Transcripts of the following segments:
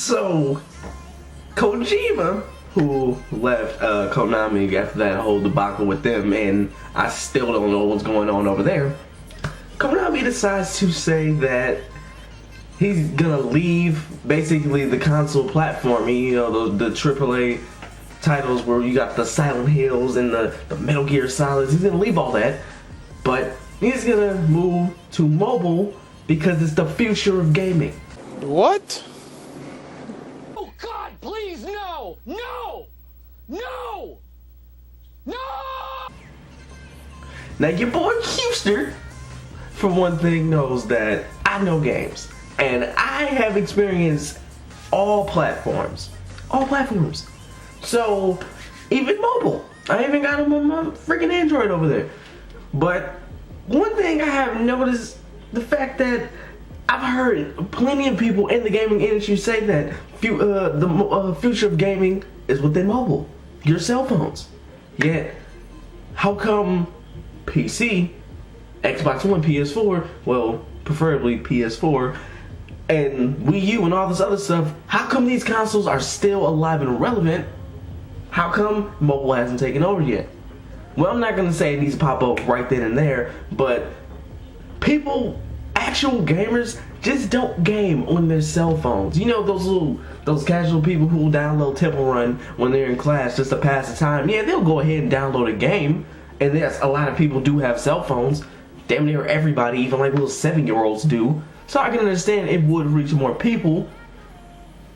So, Kojima, who left Konami after that whole debacle with them, and I still don't know what's going on over there, Konami decides to say that he's gonna leave basically the console platform, the AAA titles where you got the Silent Hills and the Metal Gear Solids. He's gonna leave all that, but he's gonna move to mobile because it's the future of gaming. What? Oh God, please, no! No! No! No! Now your boy Houston, for one thing, knows that I know games. And I have experienced all platforms. All platforms. So, even mobile. I even got them on my freaking Android over there. But one thing I have noticed, the fact that I've heard plenty of people in the gaming industry say that the future of gaming is within mobile. Your cell phones. Yet, how come PC, Xbox One, PS4, well, preferably PS4, and Wii U and all this other stuff, how come these consoles are still alive and relevant? How come mobile hasn't taken over yet? Well, I'm not going to say it needs to pop up right then and there, but people, actual gamers, just don't game on their cell phones. You know those casual people who will download Temple Run when they're in class just to pass the time? Yeah, they'll go ahead and download a game, and yes, a lot of people do have cell phones. Damn near everybody, even like little 7-year-olds do. So I can understand it would reach more people.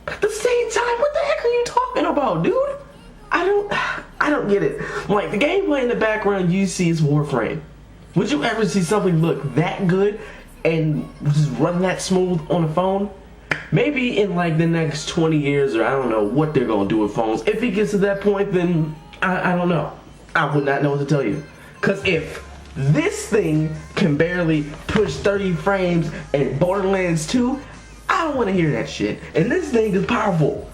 But at the same time, what the heck are you talking about, dude? I don't get it. Like, the gameplay in the background you see is Warframe. Would you ever see something look that good and just run that smooth on a phone? Maybe in like the next 20 years, or I don't know what they're gonna do with phones. If it gets to that point, then I don't know. I would not know what to tell you. Cause if this thing can barely push 30 frames in Borderlands 2, I don't want to hear that shit. And this thing is powerful.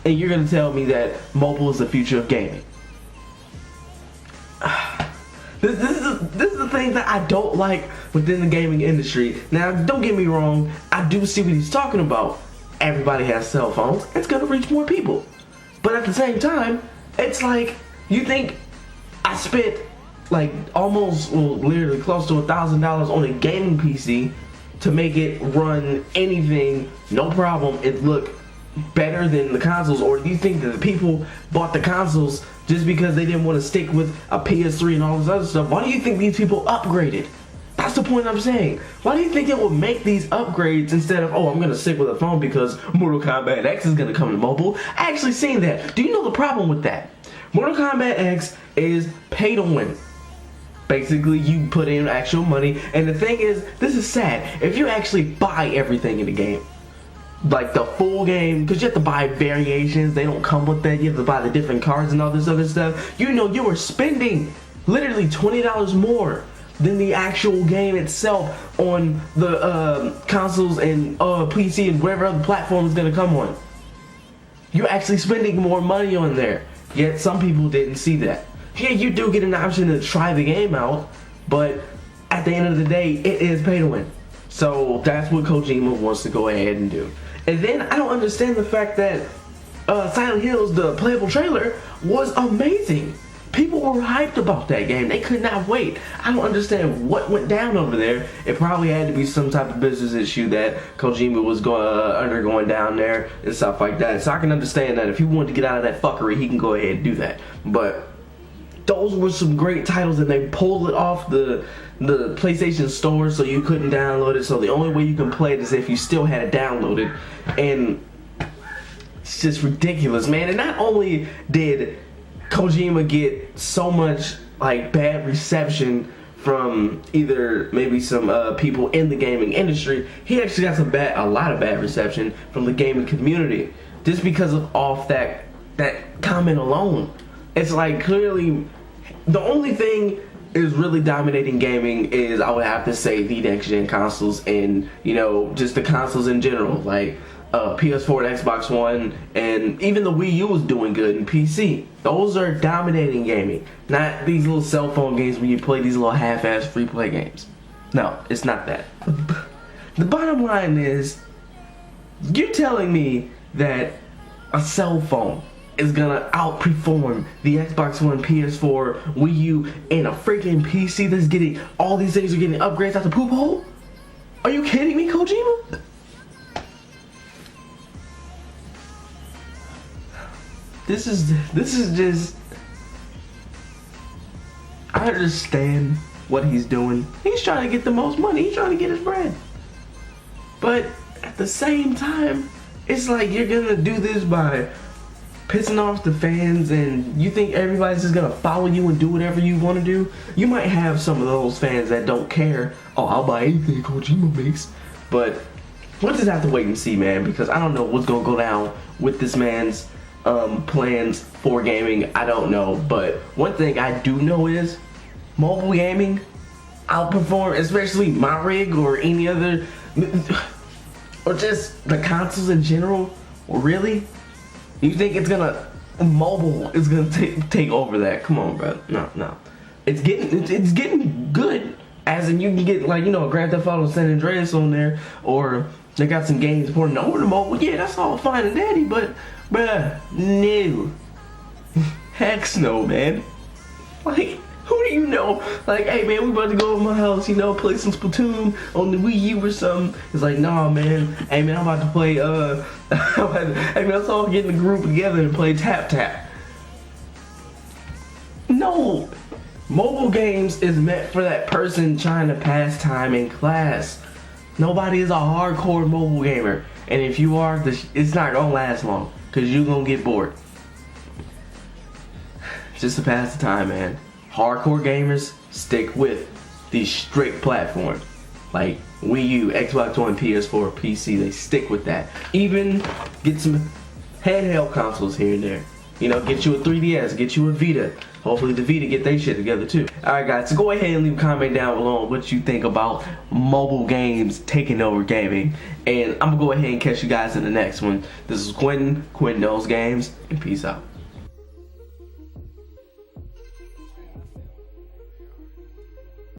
And you're going to tell me that mobile is the future of gaming. This is the thing that I don't like within the gaming industry. Now, don't get me wrong, I do see what he's talking about. Everybody has cell phones. It's going to reach more people. But at the same time, it's like, you think I spent like almost, well, literally close to $1,000 on a gaming PC to make it run anything, no problem, it look better than the consoles? Or do you think that the people bought the consoles just because they didn't want to stick with a PS3 and all this other stuff? Why do you think these people upgraded? That's the point I'm saying. Why do you think it would make these upgrades instead of, oh, I'm going to stick with a phone because Mortal Kombat X is going to come to mobile? I actually seen that. Do you know the problem with that? Mortal Kombat X is pay to win. Basically, you put in actual money, and the thing is, this is sad. If you actually buy everything in the game, like the full game, because you have to buy variations, they don't come with that, you have to buy the different cards and all this other stuff, you know you were spending literally $20 more than the actual game itself on the consoles and PC and whatever other platform is going to come on. You're actually spending more money on there, yet some people didn't see that. Yeah, you do get an option to try the game out, but at the end of the day, it is pay to win. So that's what Kojima wants to go ahead and do. And then I don't understand the fact that Silent Hills, the playable trailer, was amazing. People were hyped about that game. They could not wait. I don't understand what went down over there. It probably had to be some type of business issue that Kojima was undergoing down there and stuff like that. So I can understand that if he wanted to get out of that fuckery, he can go ahead and do that. But those were some great titles, and they pulled it off the PlayStation Store so you couldn't download it. So the only way you can play it is if you still had it downloaded. And it's just ridiculous, man. And not only did Kojima get so much like bad reception from either maybe some people in the gaming industry, he actually got a lot of bad reception from the gaming community just because of off that comment alone. It's like clearly the only thing is really dominating gaming is, I would have to say, the next gen consoles and, you know, just the consoles in general, like PS4 and Xbox One, and even the Wii U was doing good in PC. Those are dominating gaming, not these little cell phone games where you play these little half-ass free play games. No, it's not that. The bottom line is, you're telling me that a cell phone is gonna outperform the Xbox One, PS4, Wii U, and a freaking PC that's getting all these things are getting upgrades out the poop hole? Are you kidding me, Kojima? This is just. I understand what he's doing. He's trying to get the most money. He's trying to get his bread. But at the same time, it's like you're gonna do this by pissing off the fans, and you think everybody's just gonna follow you and do whatever you want to do. You might have some of those fans that don't care. Oh, I'll buy anything Kojima makes. But we'll just have to wait and see, man, because I don't know what's gonna go down with this man's plans for gaming. I don't know, but one thing I do know is mobile gaming outperform, especially my rig or any other, or just the consoles in general. Really? You think it's gonna mobile is gonna take over that? Come on, bro. No. It's getting good. As in, you can get, like, you know, Grand Theft Auto San Andreas on there, or they got some games porting over to mobile. Yeah, that's all fine and dandy, but bruh, no. Heck no, man. Like, who do you know? Like, hey man, we about to go over my house, you know, play some Splatoon on the Wii U or something. It's like, nah, man. Hey man, I'm about to play, hey man, let's all get in a group together and play Tap Tap. No. Mobile games is meant for that person trying to pass time in class. Nobody is a hardcore mobile gamer. And if you are, it's not gonna last long, because you're gonna get bored. Just to pass the time, man. Hardcore gamers stick with these strict platforms. Like Wii U, Xbox One, PS4, PC, they stick with that. Even get some handheld consoles here and there. You know, get you a 3DS, get you a Vita. Hopefully the Vita get their shit together too. Alright guys, so go ahead and leave a comment down below on what you think about mobile games taking over gaming. And I'm gonna go ahead and catch you guys in the next one. This is Quentin Knows Games, and peace out.